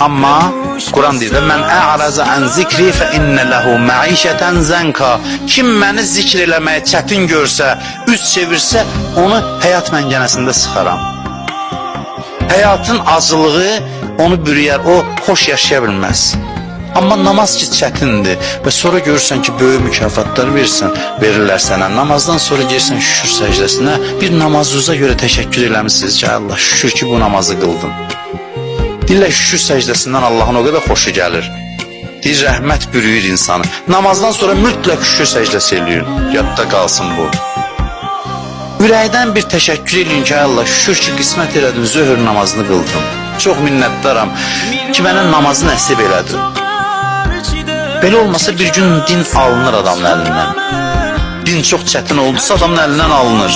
Amma Quran deyir: "Mən a'raza an zikri fe inne lehu ma'işeten zanka." Kim məni zikr eləməyi çətin görsə, üz çevirsə, onu həyat məngənəsində sıxaram. Həyatın acılığı onu bürüyər, o xoş yaşaya bilməz. Amma namaz ki çətindir və sonra görürsən ki, böyük mükafatlar verirlər sənə. Namazdan sonra girsən şükür səcdəsinə, bir namazınıza görə təşəkkür eləmişsiniz ki, Allah şükür ki bu namazı qıldın. Deyirlər şükür səcdəsindən Allahın o qədər xoşu gəlir. Deyir, rəhmət bürüyür insanı. Namazdan sonra mütləq şükür səcdəsi eləyin. Yadda qalsın bu. Ürəkdən bir təşəkkür eləyin ki, Allah şükür ki qismət elədin, zöhr namazını qıldın. Çox minnətdaram ki mənə namazı nəsib elədin. Belə olmasa bir gün din alınır adamın əlindən. Din çox çətin oldusa adamın əlindən alınır.